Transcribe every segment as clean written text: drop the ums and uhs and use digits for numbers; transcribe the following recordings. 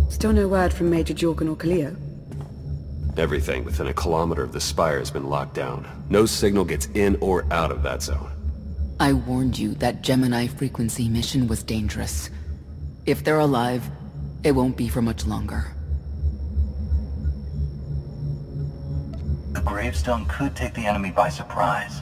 Still no word from Major Jorgen or Kaleo? Everything within a kilometer of the spire has been locked down. No signal gets in or out of that zone. I warned you that Gemini frequency mission was dangerous. If they're alive, it won't be for much longer. The gravestone could take the enemy by surprise.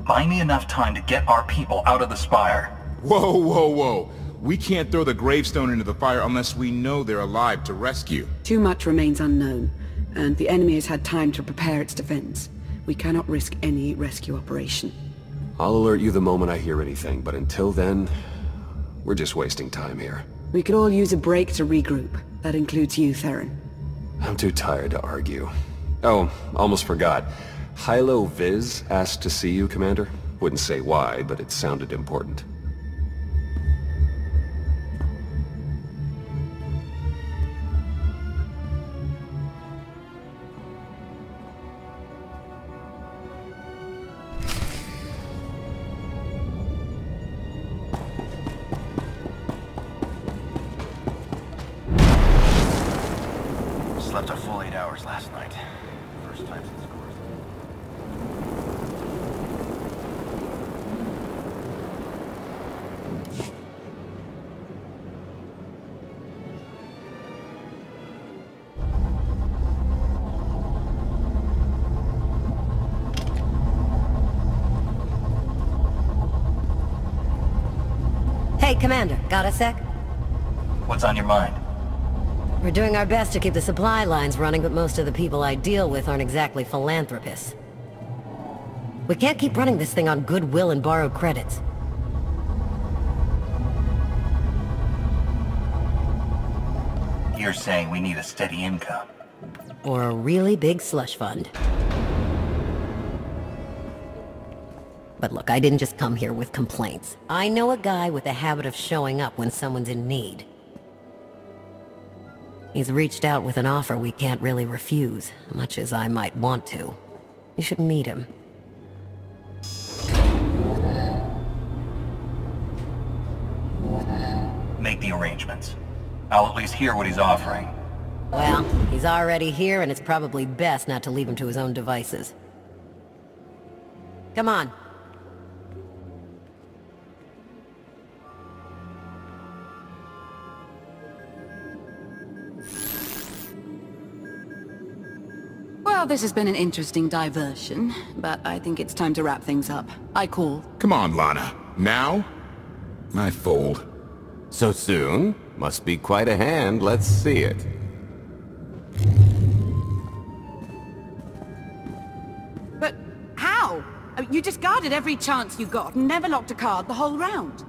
Buy me enough time to get our people out of the spire. Whoa, whoa, whoa. We can't throw the gravestone into the fire unless we know they're alive to rescue. Too much remains unknown, and the enemy has had time to prepare its defense. We cannot risk any rescue operation. I'll alert you the moment I hear anything, but until then, we're just wasting time here. We could all use a break to regroup. That includes you, Theron. I'm too tired to argue. Oh, almost forgot. Hylo Viz asked to see you, Commander. Wouldn't say why, but it sounded important. Slept a full 8 hours last night. First time since course. Hey, Commander, got a sec? What's on your mind? We're doing our best to keep the supply lines running, but most of the people I deal with aren't exactly philanthropists. We can't keep running this thing on goodwill and borrowed credits. You're saying we need a steady income. Or a really big slush fund. But look, I didn't just come here with complaints. I know a guy with a habit of showing up when someone's in need. He's reached out with an offer we can't really refuse, much as I might want to. You should meet him. Make the arrangements. I'll at least hear what he's offering. Well, he's already here, and it's probably best not to leave him to his own devices. Come on. Well, this has been an interesting diversion, but I think it's time to wrap things up. I call. Come on, Lana. Now? I fold. So soon? Must be quite a hand. Let's see it. But how? You discarded every chance you got and never locked a card the whole round.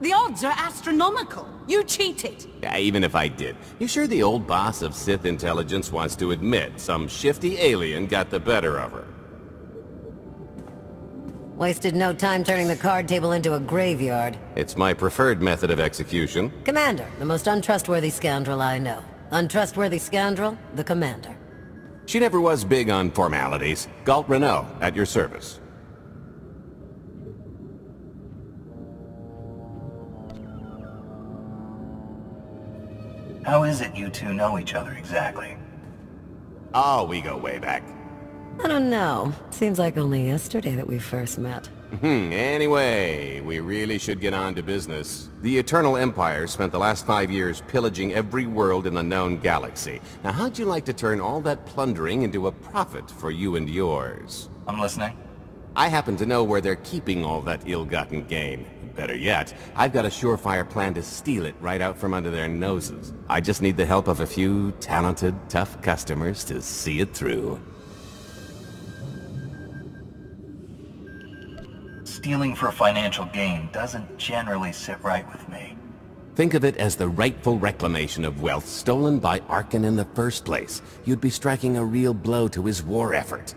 The odds are astronomical. You cheated. Yeah, even if I did. You sure the old boss of Sith intelligence wants to admit some shifty alien got the better of her? Wasted no time turning the card table into a graveyard. It's my preferred method of execution. Commander, the most untrustworthy scoundrel I know. Untrustworthy scoundrel, the Commander. She never was big on formalities. Galt Renault, at your service. How is it you two know each other exactly? Oh, we go way back. I don't know. Seems like only yesterday that we first met. Anyway, we really should get on to business. The Eternal Empire spent the last 5 years pillaging every world in the known galaxy. Now, how'd you like to turn all that plundering into a profit for you and yours? I'm listening. I happen to know where they're keeping all that ill-gotten gain. Better yet, I've got a surefire plan to steal it right out from under their noses. I just need the help of a few talented, tough customers to see it through. Stealing for financial gain doesn't generally sit right with me. Think of it as the rightful reclamation of wealth stolen by Arkan in the first place. You'd be striking a real blow to his war effort.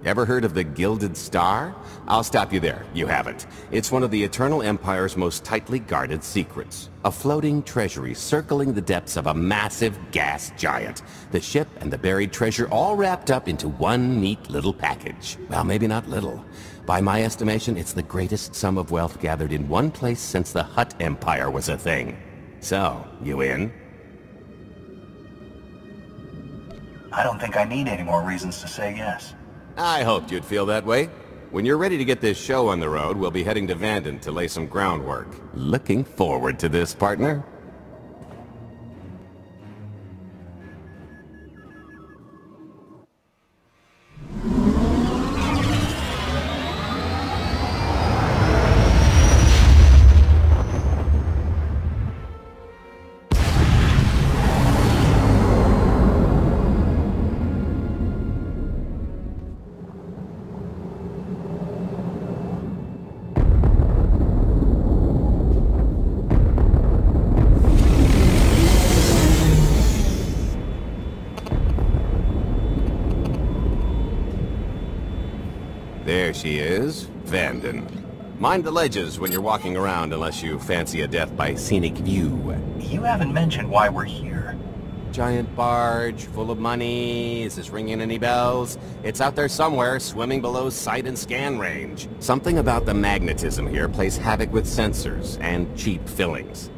Ever heard of the Gilded Star? I'll stop you there. You haven't. It's one of the Eternal Empire's most tightly guarded secrets. A floating treasury circling the depths of a massive gas giant. The ship and the buried treasure all wrapped up into one neat little package. Well, maybe not little. By my estimation, it's the greatest sum of wealth gathered in one place since the Hutt Empire was a thing. So, you in? I don't think I need any more reasons to say yes. I hoped you'd feel that way. When you're ready to get this show on the road, we'll be heading to Vanden to lay some groundwork. Looking forward to this, partner. There she is, Vanden. Mind the ledges when you're walking around unless you fancy a death by scenic view. You haven't mentioned why we're here. Giant barge, full of money. Is this ringing any bells? It's out there somewhere, swimming below sight and scan range. Something about the magnetism here plays havoc with sensors and cheap fillings.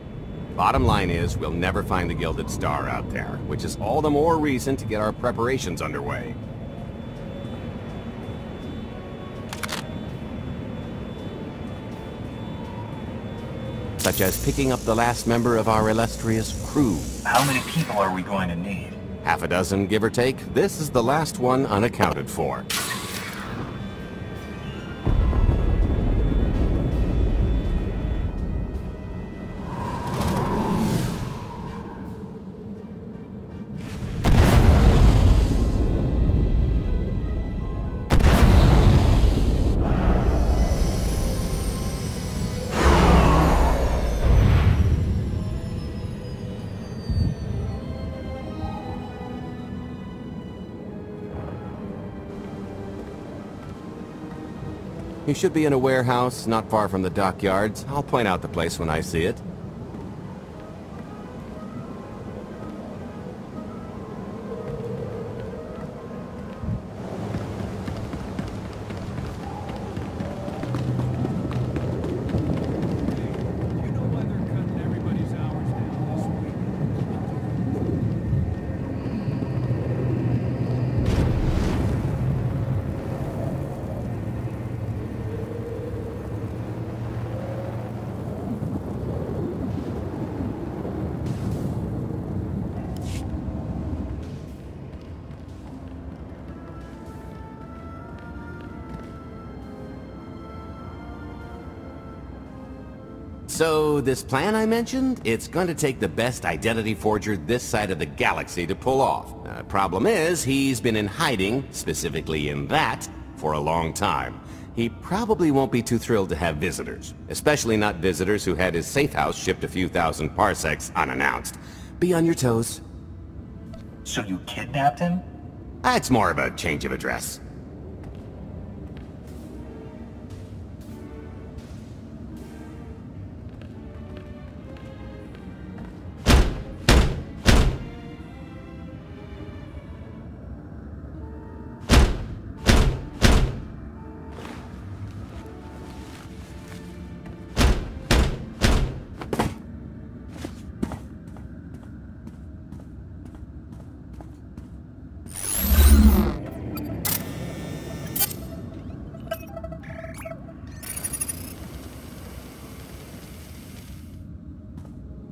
Bottom line is, we'll never find the Gilded Star out there, which is all the more reason to get our preparations underway. Such as picking up the last member of our illustrious crew. How many people are we going to need? Half a dozen, give or take. This is the last one unaccounted for. You should be in a warehouse not far from the dockyards. I'll point out the place when I see it. So, this plan I mentioned, it's going to take the best identity forger this side of the galaxy to pull off. Problem is, he's been in hiding, specifically in that, for a long time. He probably won't be too thrilled to have visitors, especially not visitors who had his safe house shipped a few thousand parsecs unannounced. Be on your toes. So you kidnapped him? It's more of a change of address.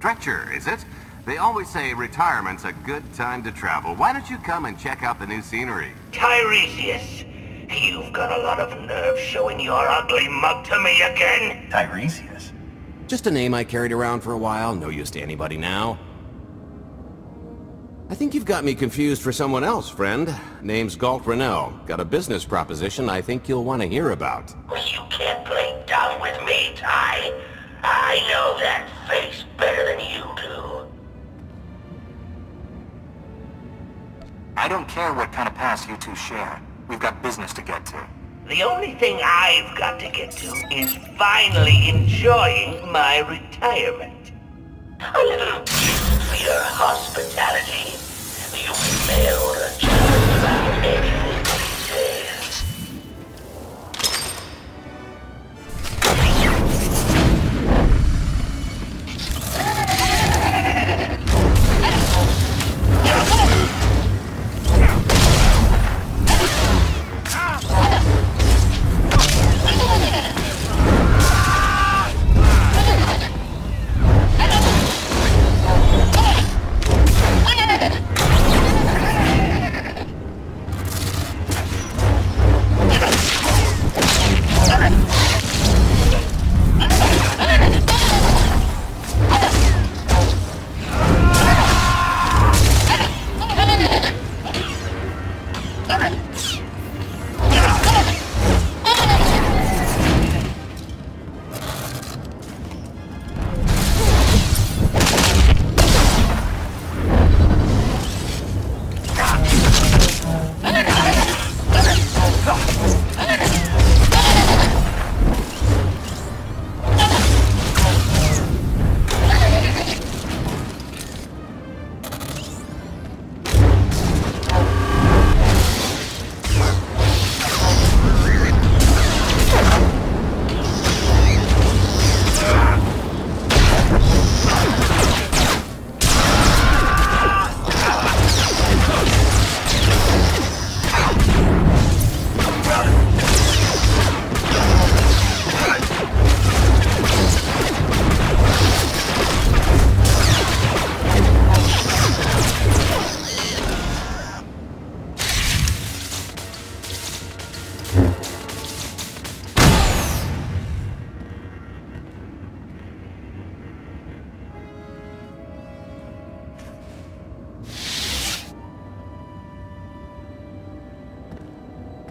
Stretcher, is it? They always say retirement's a good time to travel. Why don't you come and check out the new scenery? Tiresias, you've got a lot of nerve showing your ugly mug to me again. Tiresias? Just a name I carried around for a while, no use to anybody now. I think you've got me confused for someone else, friend. Name's Galt Renault. Got a business proposition I think you'll want to hear about. You can't play dumb with me, Ty. I know that face better than you do. I don't care what kind of past you two share. We've got business to get to. The only thing I've got to get to is finally enjoying my retirement. A little gift for your hospitality. You may order just about anything these days.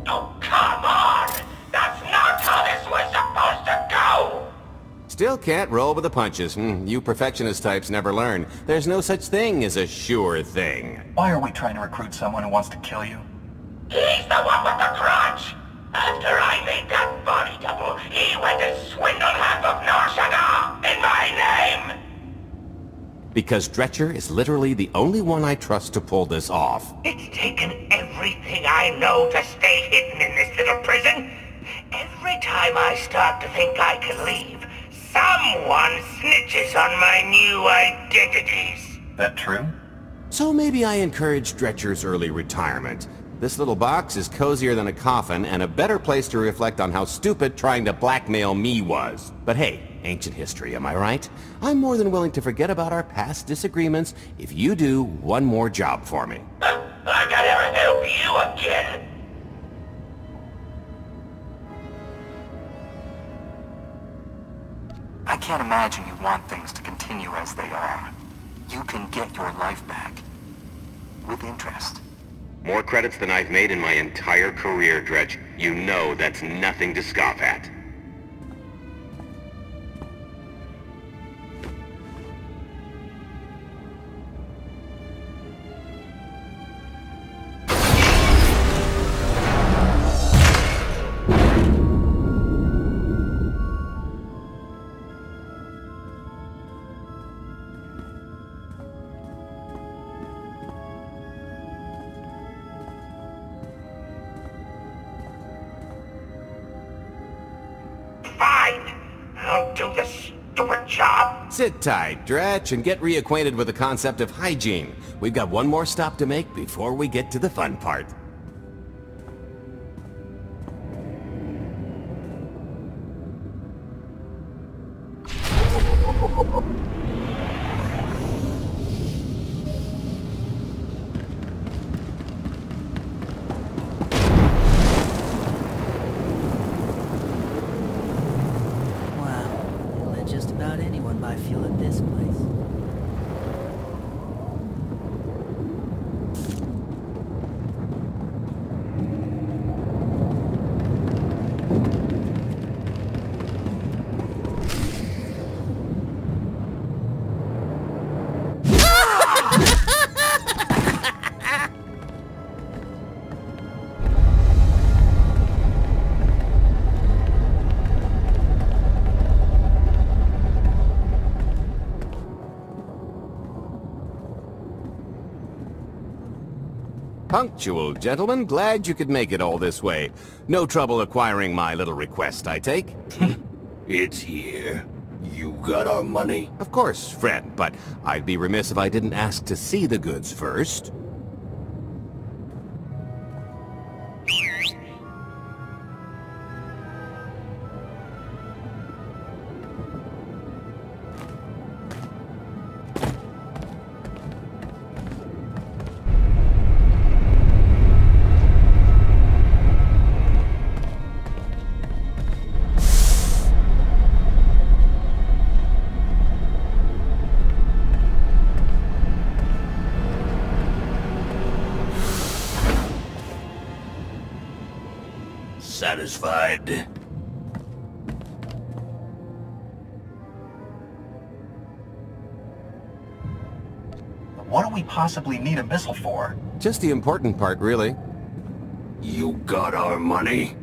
Oh, come on! That's not how this was supposed to go! Still can't roll with the punches. You perfectionist types never learn. There's no such thing as a sure thing. Why are we trying to recruit someone who wants to kill you? He's the one with the crutch! After I made that body double, he went and swindled half of Norshaga in my name! Because Dretcher is literally the only one I trust to pull this off. It's taken everything I know to stay hidden in this little prison. Every time I start to think I can leave, someone snitches on my new identities. That true? So maybe I encourage Dretcher's early retirement. This little box is cozier than a coffin and a better place to reflect on how stupid trying to blackmail me was. But hey, ancient history, am I right? I'm more than willing to forget about our past disagreements if you do one more job for me. I gotta ever help you again. I can't imagine you want things to continue as they are. You can get your life back. With interest. More credits than I've made in my entire career, Dredge. You know that's nothing to scoff at. Fine. I'll do the stupid job. Sit tight, Dretch, and get reacquainted with the concept of hygiene. We've got one more stop to make before we get to the fun part. Just about anyone buy fuel at this place. Punctual, gentlemen. Glad you could make it all this way. No trouble acquiring my little request, I take? It's here. You got our money? Of course, friend, but I'd be remiss if I didn't ask to see the goods first. Satisfied? What do we possibly need a missile for? Just the important part, really. You got our money?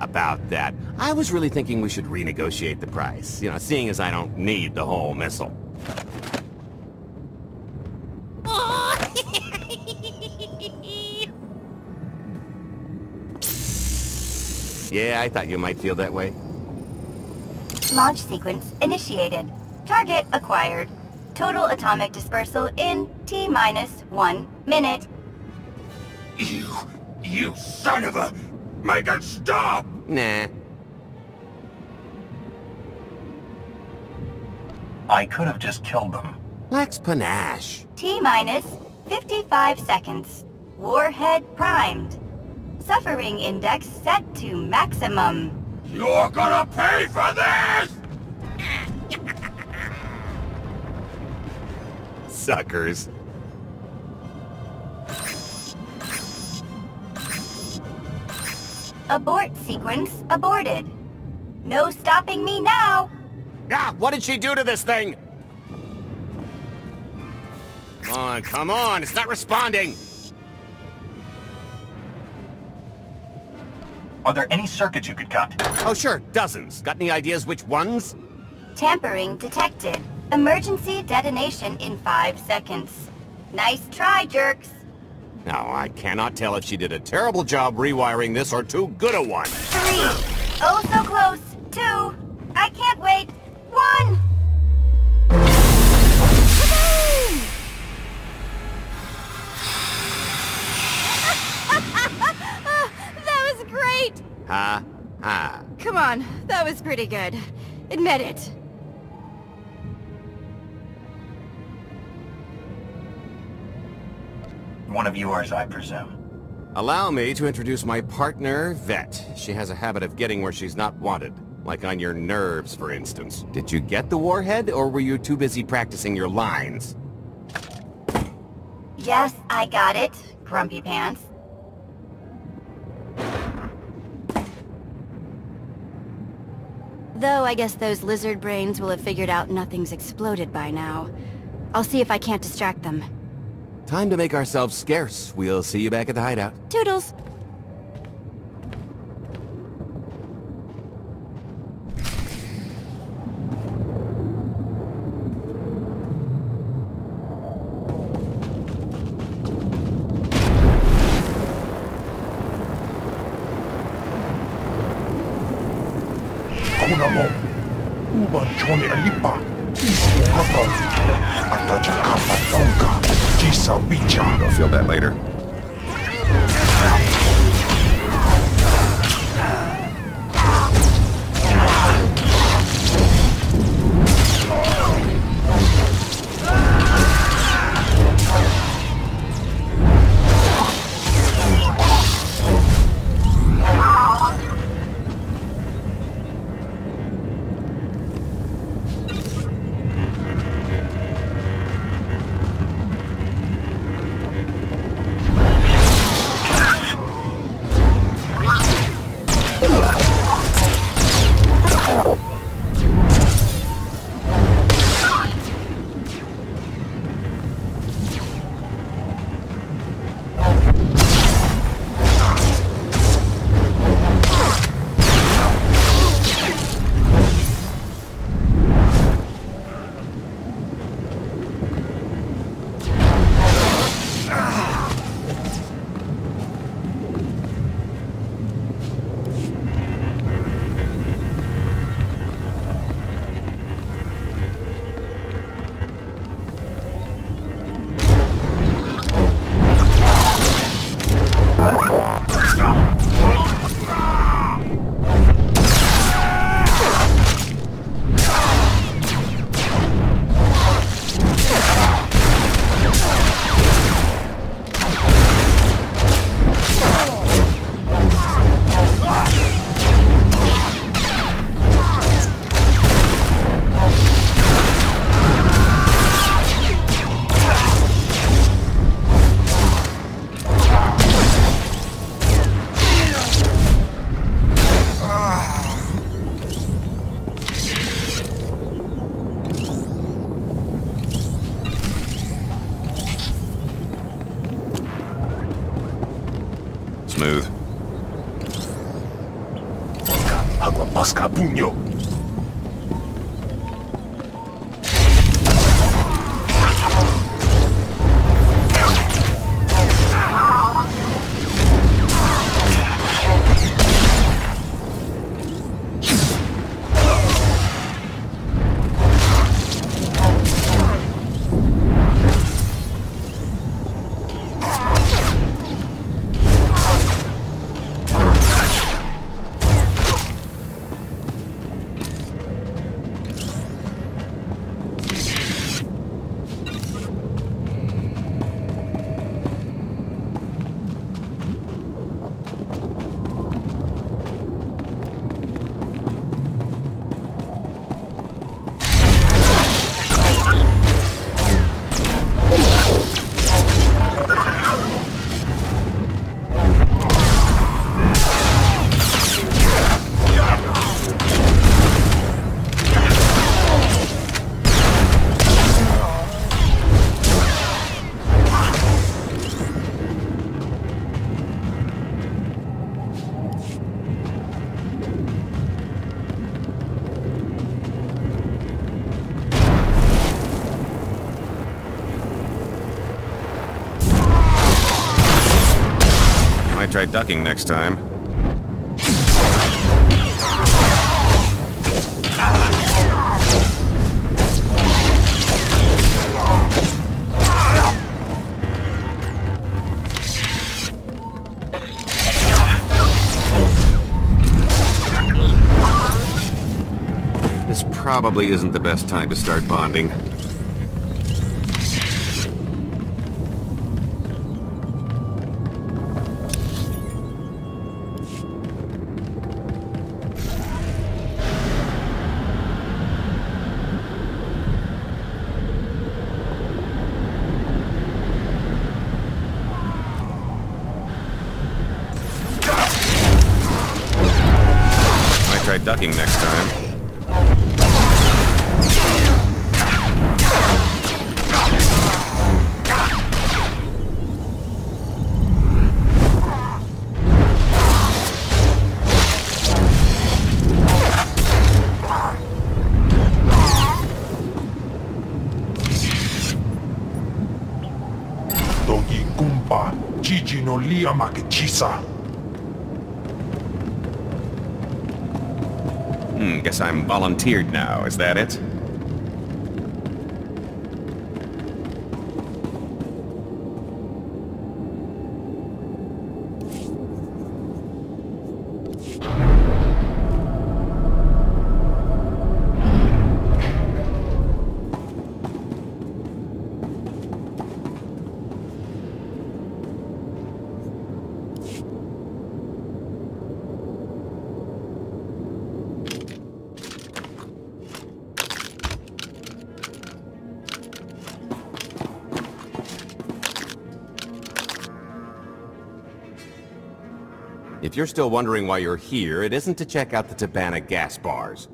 About that. I was really thinking we should renegotiate the price. You know, seeing as I don't need the whole missile. Yeah, I thought you might feel that way. Launch sequence initiated. Target acquired. Total atomic dispersal in T-minus 1 minute. You son of a... Make it stop! Nah. I could have just killed them. Lax panache. T-minus 55 seconds. Warhead primed. Suffering index set to maximum. You're gonna pay for this! Suckers. Abort sequence aborted. No stopping me now! Ah, what did she do to this thing? Come on, it's not responding! Are there any circuits you could cut? Oh sure, dozens. Got any ideas which ones? Tampering detected. Emergency detonation in 5 seconds. Nice try, jerks. Now, I cannot tell if she did a terrible job rewiring this or too good a one. 3. Oh, so close. 2. I can't wait. 1. That was great! Ha, ha. Come on, that was pretty good. Admit it. One of yours, I presume. Allow me to introduce my partner, Vet. She has a habit of getting where she's not wanted. Like on your nerves, for instance. Did you get the warhead, or were you too busy practicing your lines? Yes, I got it, Grumpy Pants. Though I guess those lizard brains will have figured out nothing's exploded by now. I'll see if I can't distract them. Time to make ourselves scarce. We'll see you back at the hideout. Toodles! Kunamo, uba chone alipa, isu kata, ataja kapa tonka, jisa bicha. I'll feel that later. Agua pasca puño. Try ducking next time. This probably isn't the best time to start bonding. Try ducking next time. Dogi kumpa, Gigi no lia makechisa. Guess I'm volunteered now, is that it? If you're still wondering why you're here, it isn't to check out the Tabana gas bars.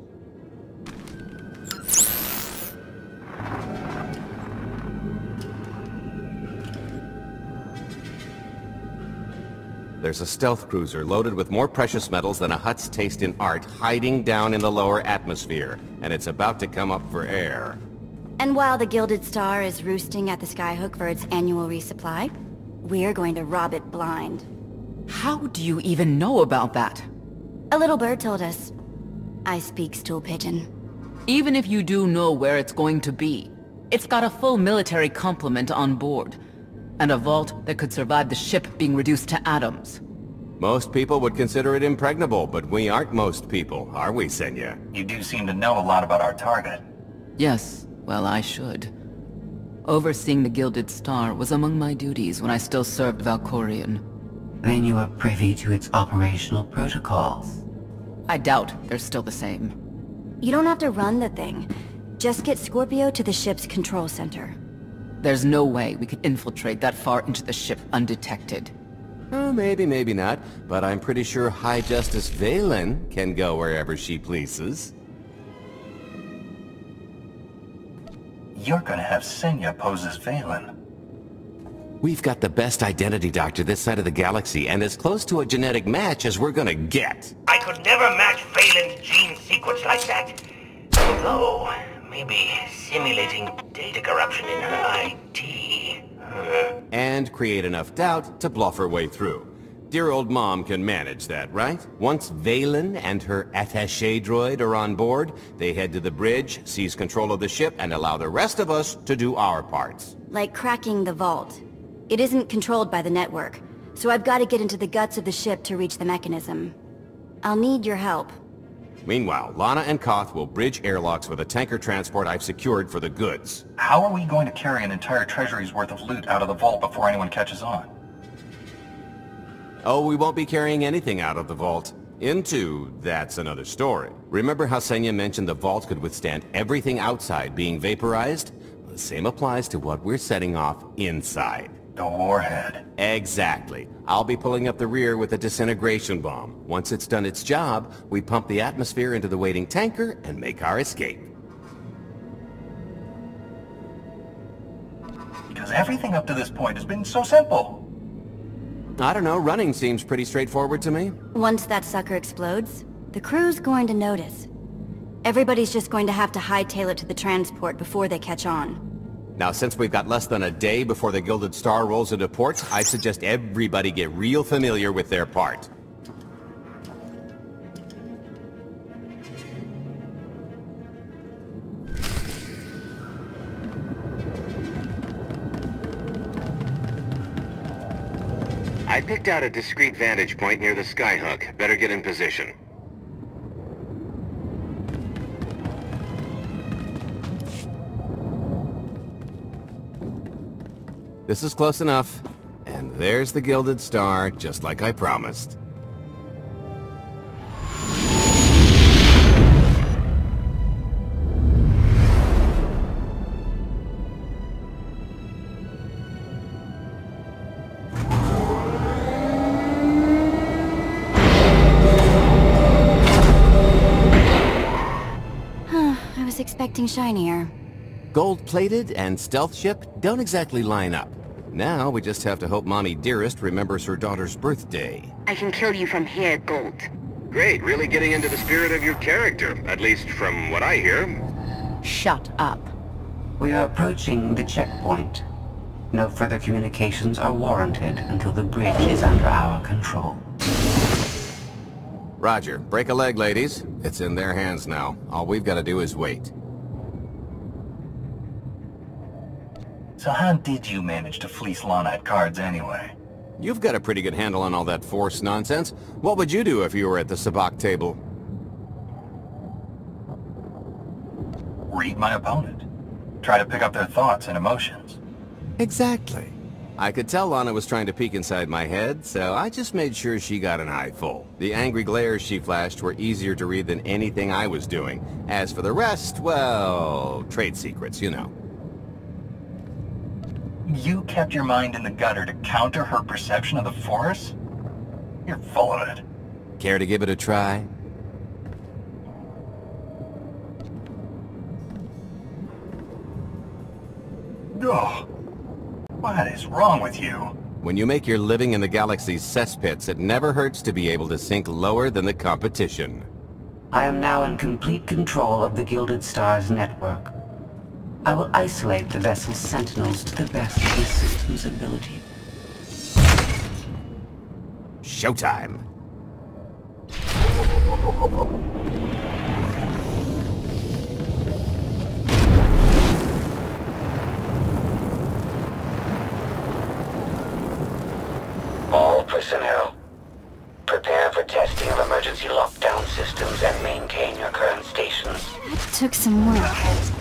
There's a stealth cruiser loaded with more precious metals than a Hutt's taste in art hiding down in the lower atmosphere, and it's about to come up for air. And while the Gilded Star is roosting at the Skyhook for its annual resupply, we're going to rob it blind. How do you even know about that? A little bird told us. I speak stool pigeon. Even if you do know where it's going to be, it's got a full military complement on board, and a vault that could survive the ship being reduced to atoms. Most people would consider it impregnable, but we aren't most people, are we, Senya? You do seem to know a lot about our target. Yes, well, I should. Overseeing the Gilded Star was among my duties when I still served Valkorion. Then you are privy to its operational protocols. I doubt they're still the same. You don't have to run the thing. Just get Scorpio to the ship's control center. There's no way we could infiltrate that far into the ship undetected. Oh, maybe, maybe not, but I'm pretty sure High Justice Valen can go wherever she pleases. You're gonna have Senya pose as Valen. We've got the best identity doctor this side of the galaxy, and as close to a genetic match as we're gonna get. I could never match Vaylin's gene sequence like that. Although, maybe simulating data corruption in her IT. And create enough doubt to bluff her way through. Dear old Mom can manage that, right? Once Vaylin and her attaché droid are on board, they head to the bridge, seize control of the ship, and allow the rest of us to do our parts. Like cracking the vault. It isn't controlled by the network, so I've got to get into the guts of the ship to reach the mechanism. I'll need your help. Meanwhile, Lana and Koth will bridge airlocks with a tanker transport I've secured for the goods. How are we going to carry an entire treasury's worth of loot out of the vault before anyone catches on? Oh, we won't be carrying anything out of the vault. Into, that's another story. Remember how Senya mentioned the vault could withstand everything outside being vaporized? The same applies to what we're setting off inside. The warhead. Exactly. I'll be pulling up the rear with a disintegration bomb. Once it's done its job, we pump the atmosphere into the waiting tanker and make our escape. Because everything up to this point has been so simple. I don't know, running seems pretty straightforward to me. Once that sucker explodes, the crew's going to notice. Everybody's just going to have to hightail it to the transport before they catch on. Now, since we've got less than a day before the Gilded Star rolls into port, I suggest everybody get real familiar with their part. I picked out a discreet vantage point near the skyhook. Better get in position. This is close enough. And there's the Gilded Star, just like I promised. I was expecting shinier. Gold-plated and stealth ship don't exactly line up. Now we just have to hope Mommy Dearest remembers her daughter's birthday. I can kill you from here, Gold. Great, really getting into the spirit of your character, at least from what I hear. Shut up. We are approaching the checkpoint. No further communications are warranted until the bridge is under our control. Roger. Break a leg, ladies. It's in their hands now. All we've got to do is wait. So how did you manage to fleece Lana at cards anyway? You've got a pretty good handle on all that Force nonsense. What would you do if you were at the sabacc table? Read my opponent. Try to pick up their thoughts and emotions. Exactly. I could tell Lana was trying to peek inside my head, so I just made sure she got an eye full. The angry glares she flashed were easier to read than anything I was doing. As for the rest, well, trade secrets, you know. You kept your mind in the gutter to counter her perception of the Force? You're full of it. Care to give it a try? Ugh. What is wrong with you? When you make your living in the galaxy's cesspits, it never hurts to be able to sink lower than the competition. I am now in complete control of the Gilded Star's network. I will isolate the vessel's sentinels to the best of the system's ability. Showtime! All personnel, prepare for testing of emergency lockdown systems and maintain your current stations. That took some work.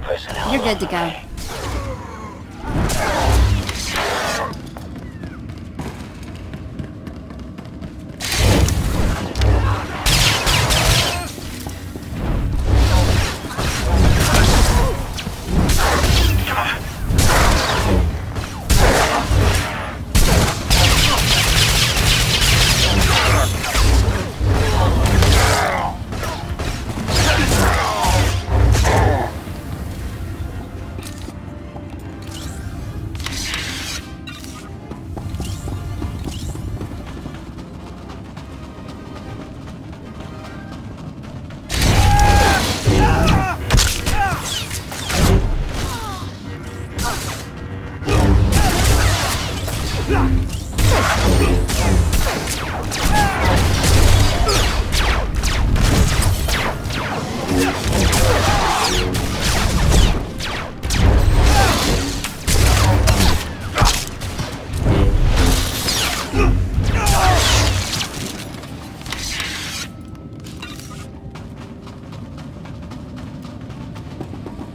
personnel. You're good to go.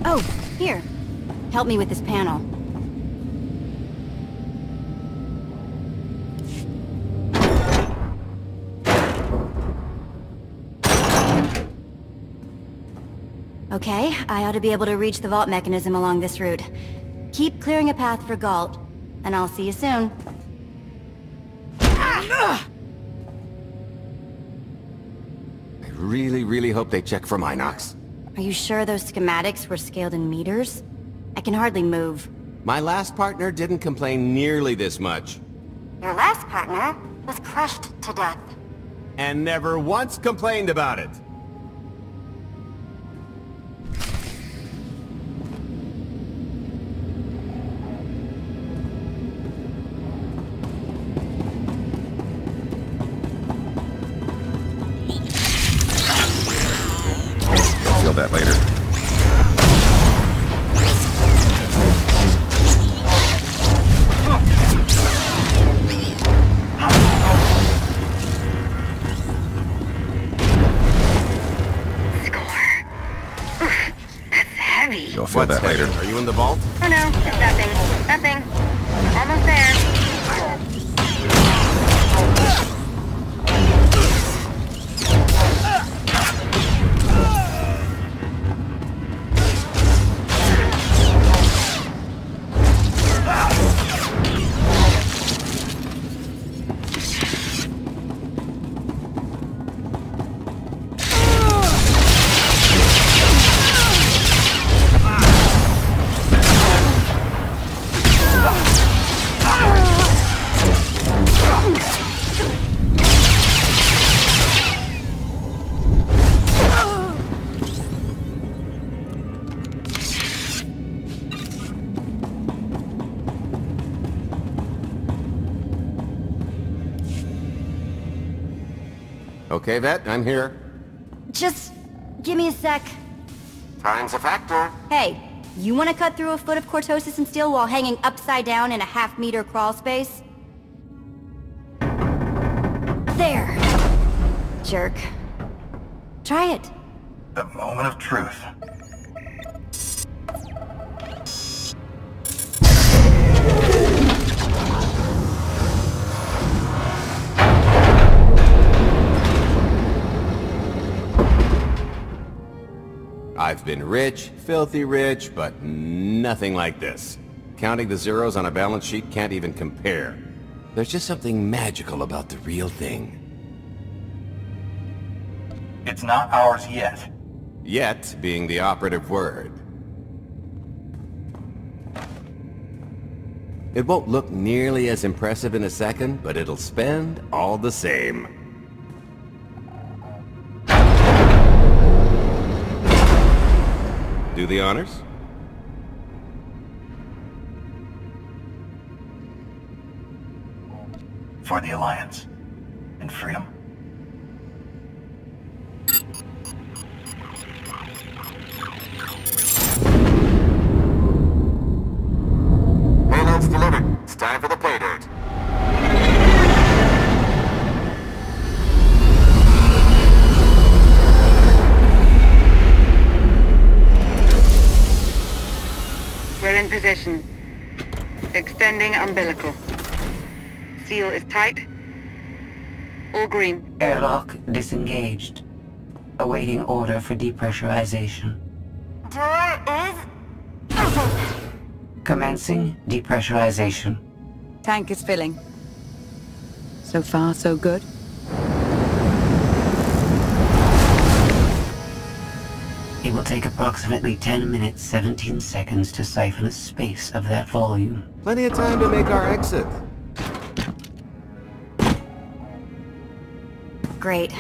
Oh, here. Help me with this panel. Okay, I ought to be able to reach the vault mechanism along this route. Keep clearing a path for Galt, and I'll see you soon. I really hope they check for Minox. Are you sure those schematics were scaled in meters? I can hardly move. My last partner didn't complain nearly this much. Your last partner was crushed to death. And never once complained about it. Feel that later. You'll feel that later. Are you in the vault? Oh no, it's nothing. Nothing. Almost there. Okay, Vet, I'm here. Just give me a sec. Time's a factor. Hey, you want to cut through a foot of cortosis and steel while hanging upside down in a half-meter crawl space? There! Jerk. Try it. The moment of truth. I've been rich, filthy rich, but nothing like this. Counting the zeros on a balance sheet can't even compare. There's just something magical about the real thing. It's not ours yet. Yet being the operative word. It won't look nearly as impressive in a second, but it'll spend all the same. Do the honors? For the Alliance. And freedom. Payload's delivered. It's time for the pay dirt. in position. Extending umbilical. Seal is tight. All green. Airlock disengaged. Awaiting order for depressurization. Door is... Commencing depressurization. Tank is filling. So far, so good. It will take approximately 10 minutes, 17 seconds to siphon a space of that volume. Plenty of time to make our exit. Great.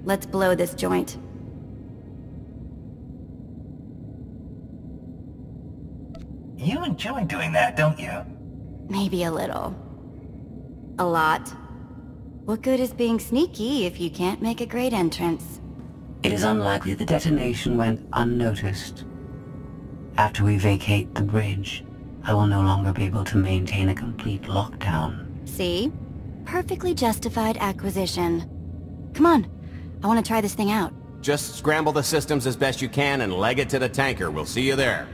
Let's blow this joint. You enjoy doing that, don't you? Maybe a little. A lot. What good is being sneaky if you can't make a great entrance? It is unlikely the detonation went unnoticed. After we vacate the bridge, I will no longer be able to maintain a complete lockdown. See? Perfectly justified acquisition. Come on. I want to try this thing out. Just scramble the systems as best you can and leg it to the tanker. We'll see you there.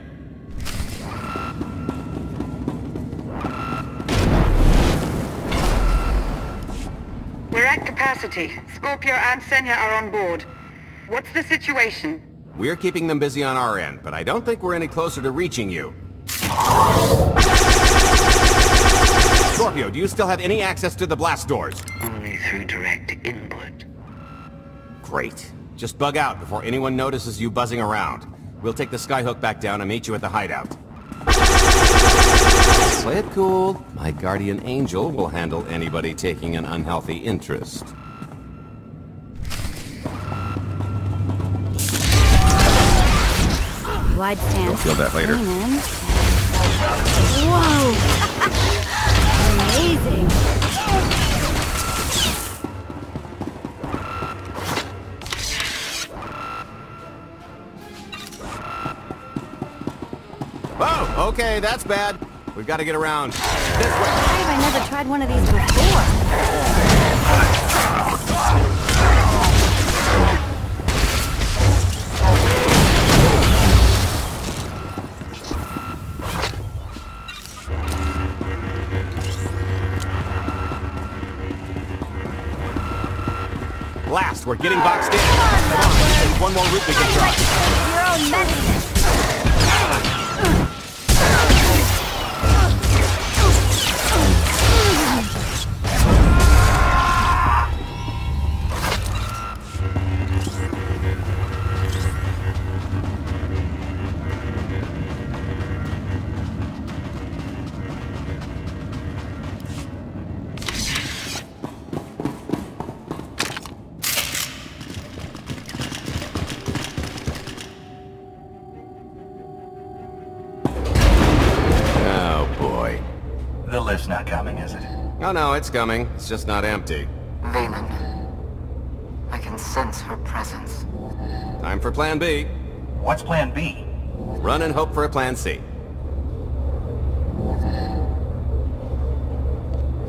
We're at capacity. Scorpio and Senya are on board. What's the situation? We're keeping them busy on our end, but I don't think we're any closer to reaching you. Scorpio, do you still have any access to the blast doors? Only through direct input. Great. Just bug out before anyone notices you buzzing around. We'll take the skyhook back down and meet you at the hideout. Play it cool. My guardian angel will handle anybody taking an unhealthy interest. Wide stance. You'll feel that later. Whoa! Amazing! Whoa! Okay, that's bad. We've got to get around. This way. I never tried one of these before. Blast, we're getting boxed in. Come on, there's one more route we can try. Your own medicine. The lift's not coming, is it? Oh no, it's coming. It's just not empty. Vayman. I can sense her presence. Time for Plan B. What's Plan B? Run and hope for a Plan C.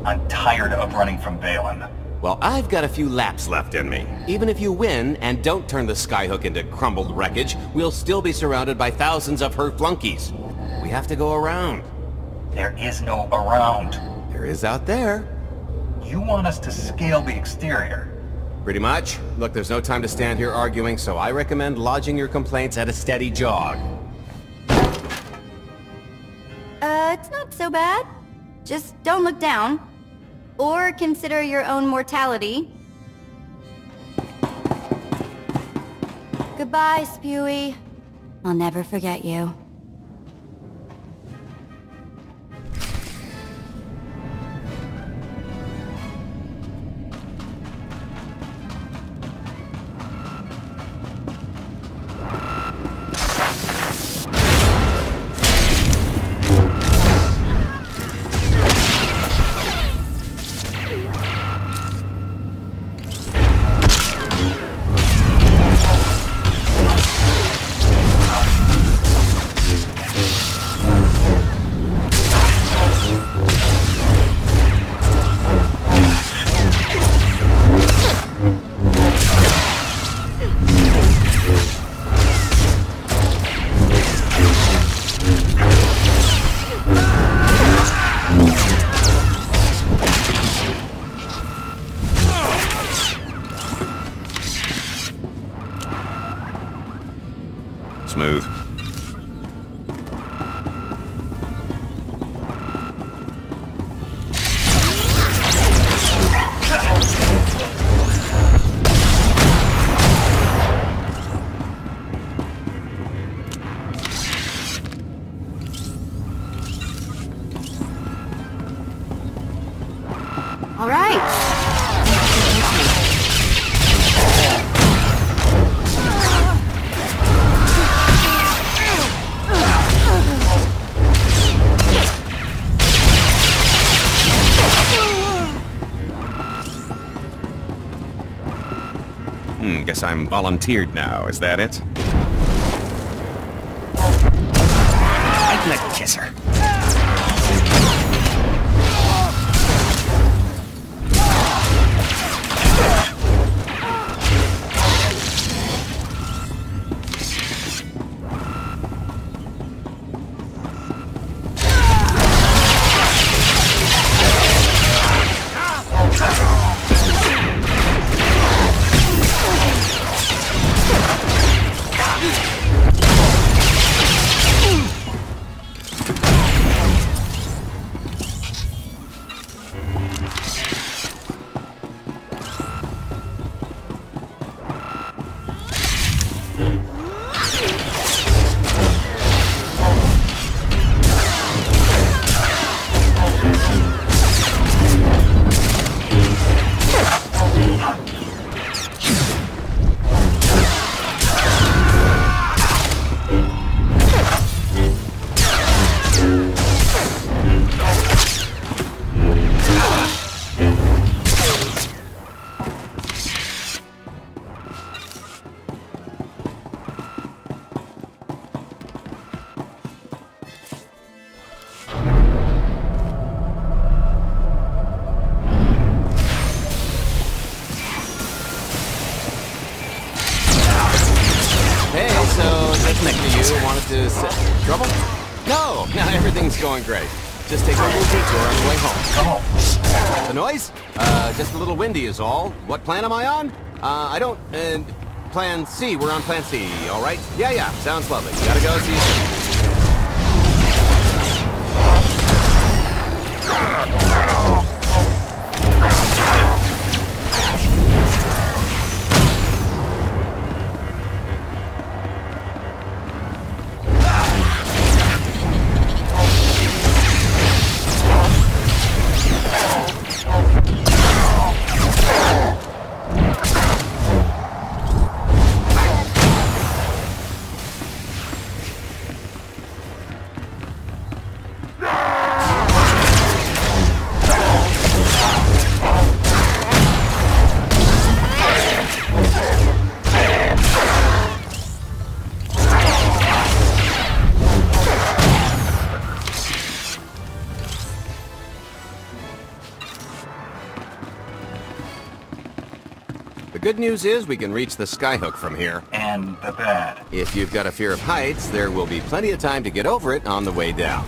I'm tired of running from Valen. Well, I've got a few laps left in me. Even if you win and don't turn the skyhook into crumbled wreckage, we'll still be surrounded by thousands of her flunkies. We have to go around. There is no around. There is out there. You want us to scale the exterior? Pretty much. Look, there's no time to stand here arguing, so I recommend lodging your complaints at a steady jog. It's not so bad. Just don't look down. Or consider your own mortality. Goodbye, Spewy. I'll never forget you. Smooth. All right. Guess I'm volunteered now, is that it? I'm gonna kiss her. Trouble? No, everything's going great. Just take a little detour on the way home. Come on. The noise? Just a little windy is all. What plan am I on? I don't, Plan C. We're on Plan C, all right? Yeah, sounds lovely. Gotta go, see you soon. The good news is we can reach the skyhook from here. And the bad. If you've got a fear of heights, there will be plenty of time to get over it on the way down.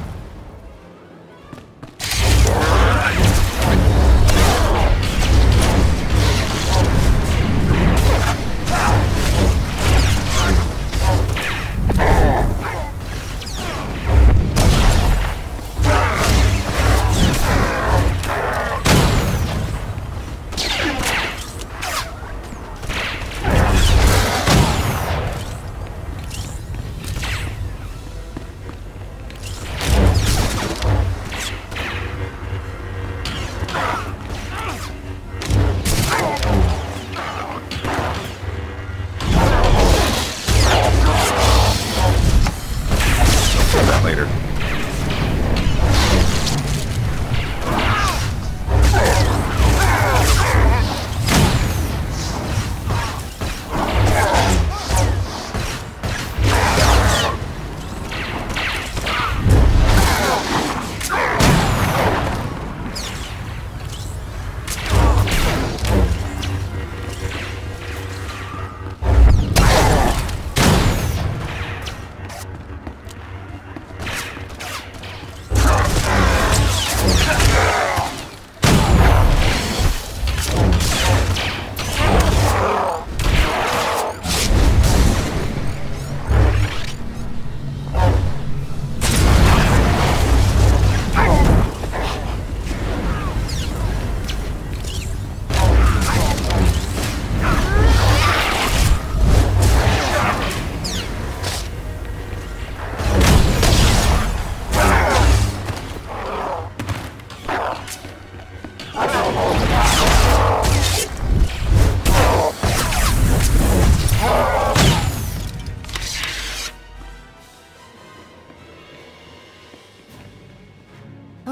Later.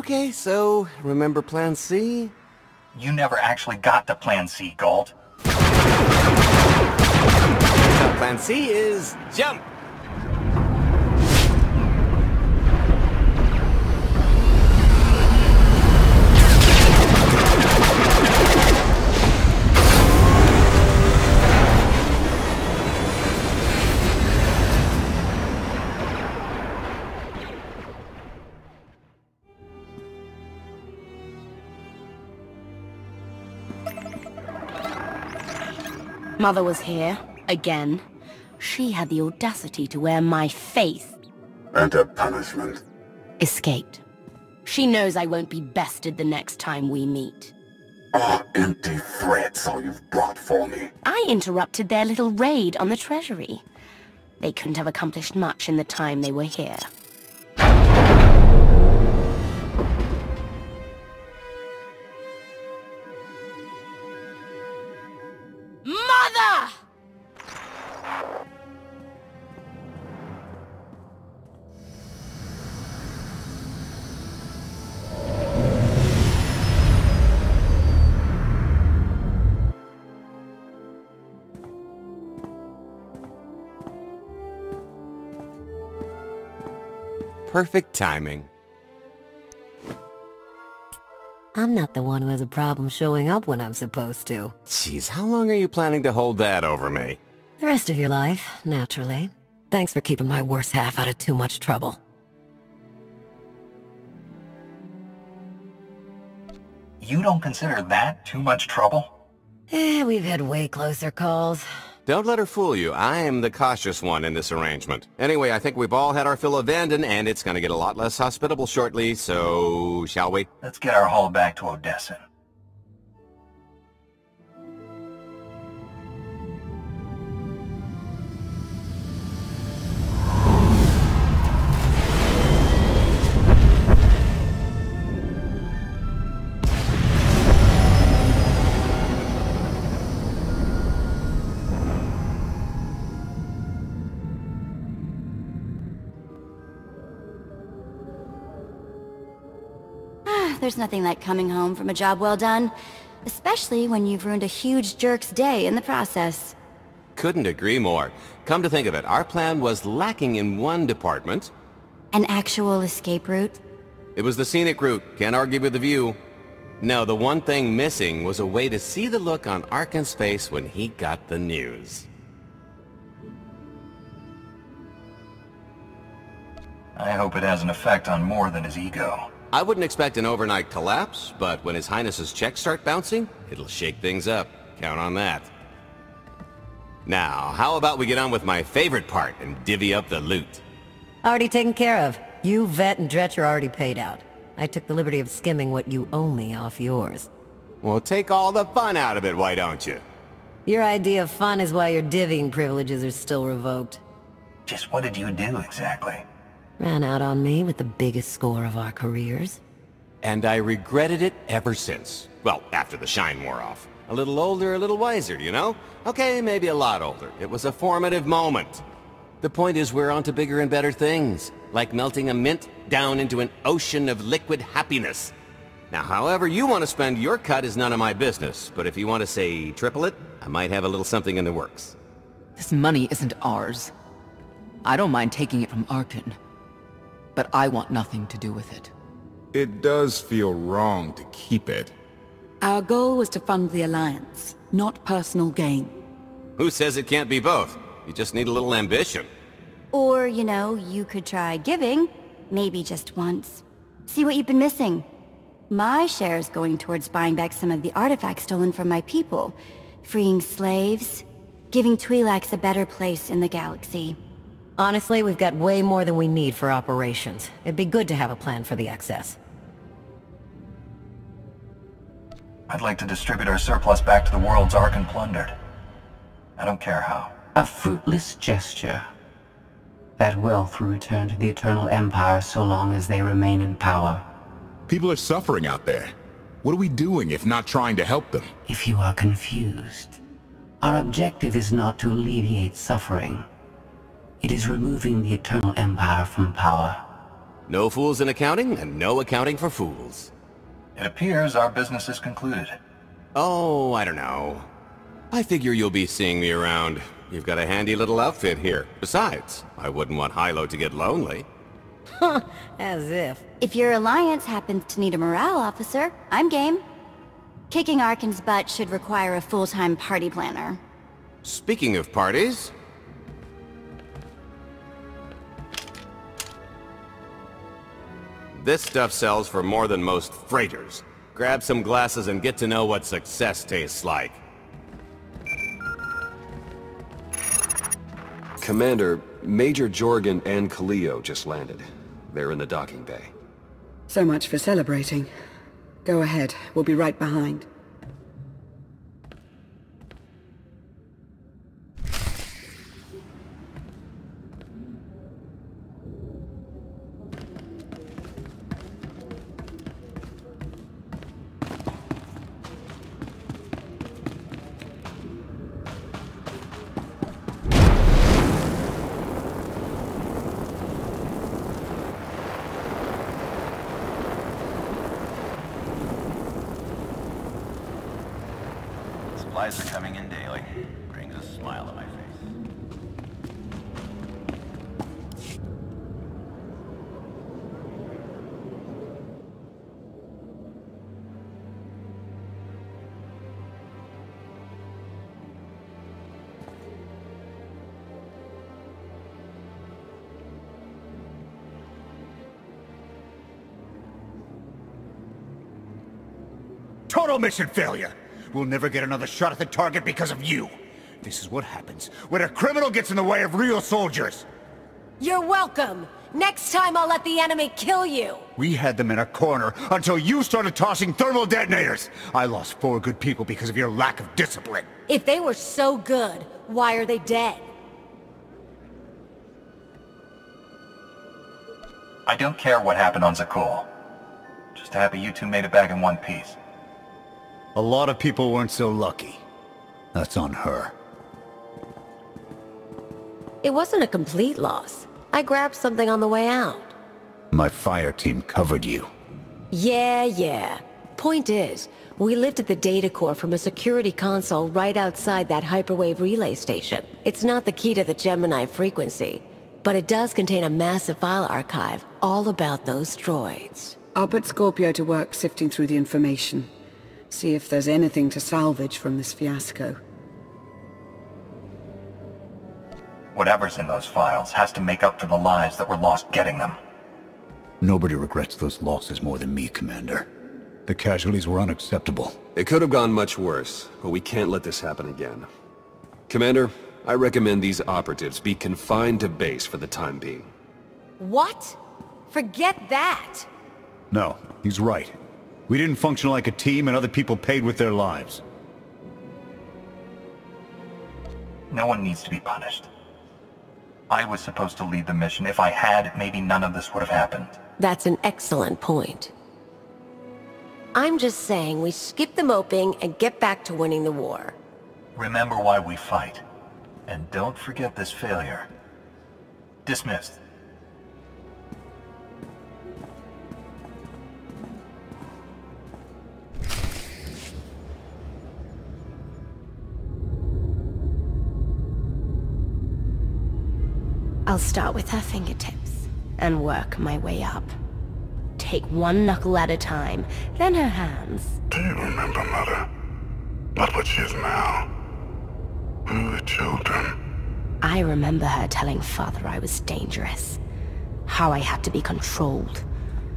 Okay, so remember Plan C? You never actually got to Plan C, Galt. Plan C is jump! Mother was here, again. She had the audacity to wear my face. And her punishment? Escaped. She knows I won't be bested the next time we meet. Oh, empty threats all you've brought for me. I interrupted their little raid on the treasury. They couldn't have accomplished much in the time they were here. Mother! Perfect timing. I'm not the one who has a problem showing up when I'm supposed to. Jeez, how long are you planning to hold that over me? The rest of your life, naturally. Thanks for keeping my worse half out of too much trouble. You don't consider that too much trouble? We've had way closer calls. Don't let her fool you. I am the cautious one in this arrangement. Anyway, I think we've all had our fill of Vanden, and it's gonna get a lot less hospitable shortly, so shall we? Let's get our haul back to Odessa. There's nothing like coming home from a job well done, especially when you've ruined a huge jerk's day in the process. Couldn't agree more. Come to think of it, our plan was lacking in one department. An actual escape route? It was the scenic route, can't argue with the view. No, the one thing missing was a way to see the look on Arkan's face when he got the news. I hope it has an effect on more than his ego. I wouldn't expect an overnight collapse, but when His Highness's checks start bouncing, it'll shake things up. Count on that. Now, how about we get on with my favorite part and divvy up the loot? Already taken care of. You, Vet, and Dretch are already paid out. I took the liberty of skimming what you owe me off yours. Well, take all the fun out of it, why don't you? Your idea of fun is why your divvying privileges are still revoked. Just what did you do exactly? Ran out on me with the biggest score of our careers. And I regretted it ever since. Well, after the shine wore off. A little older, a little wiser, you know? Okay, maybe a lot older. It was a formative moment. The point is we're on to bigger and better things. Like melting a mint down into an ocean of liquid happiness. Now, however you want to spend your cut is none of my business. But if you want to say triple it, I might have a little something in the works. This money isn't ours. I don't mind taking it from Arkan. But I want nothing to do with it. It does feel wrong to keep it. Our goal was to fund the Alliance, not personal gain. Who says it can't be both? You just need a little ambition. Or, you know, you could try giving. Maybe just once. See what you've been missing. My share is going towards buying back some of the artifacts stolen from my people. Freeing slaves. Giving Twi'leks a better place in the galaxy. Honestly, we've got way more than we need for operations. It'd be good to have a plan for the excess. I'd like to distribute our surplus back to the worlds Arkan plundered. I don't care how. A fruitless gesture. That wealth will return to the Eternal Empire so long as they remain in power. People are suffering out there. What are we doing if not trying to help them? If you are confused, our objective is not to alleviate suffering. It is removing the Eternal Empire from power. No fools in accounting, and no accounting for fools. It appears our business is concluded. Oh, I don't know. I figure you'll be seeing me around. You've got a handy little outfit here. Besides, I wouldn't want Hilo to get lonely. Huh, as if. If your alliance happens to need a morale officer, I'm game. Kicking Arkan's butt should require a full-time party planner. Speaking of parties... This stuff sells for more than most freighters. Grab some glasses and get to know what success tastes like. Commander, Major Jorgen and Kaleo just landed. They're in the docking bay. So much for celebrating. Go ahead, we'll be right behind. Supplies are coming in daily. Brings a smile to my face. Total mission failure! We'll never get another shot at the target because of you. This is what happens when a criminal gets in the way of real soldiers. You're welcome. Next time I'll let the enemy kill you. We had them in a corner until you started tossing thermal detonators. I lost 4 good people because of your lack of discipline. If they were so good, why are they dead? I don't care what happened on Zakul. Just happy you two made it back in one piece. A lot of people weren't so lucky. That's on her. It wasn't a complete loss. I grabbed something on the way out. My fire team covered you. Yeah. Point is, we lifted the data core from a security console right outside that hyperwave relay station. It's not the key to the Gemini frequency, but it does contain a massive file archive all about those droids. I'll put Scorpio to work sifting through the information. See if there's anything to salvage from this fiasco. Whatever's in those files has to make up for the lives that were lost getting them. Nobody regrets those losses more than me, Commander. The casualties were unacceptable. It could have gone much worse, but we can't let this happen again. Commander, I recommend these operatives be confined to base for the time being. What? Forget that! No, he's right. We didn't function like a team and other people paid with their lives. No one needs to be punished. I was supposed to lead the mission. If I had, maybe none of this would have happened. That's an excellent point. I'm just saying we skip the moping and get back to winning the war. Remember why we fight. And don't forget this failure. Dismissed. I'll start with her fingertips and work my way up. Take one knuckle at a time, then her hands. Do you remember, Mother? Not what she is now. We were children. I remember her telling Father I was dangerous. How I had to be controlled.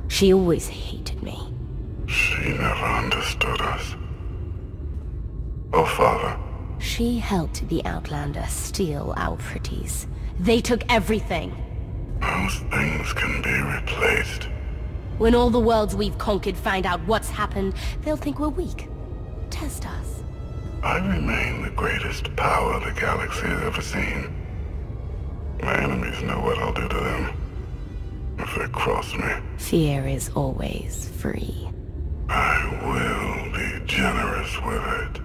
She always hated me. She never understood us. Oh, Father. She helped the Outlander steal our pretties. They took everything. Those things can be replaced. When all the worlds we've conquered find out what's happened, they'll think we're weak. Test us. I remain the greatest power the galaxy has ever seen. My enemies know what I'll do to them if they cross me. Fear is always free. I will be generous with it.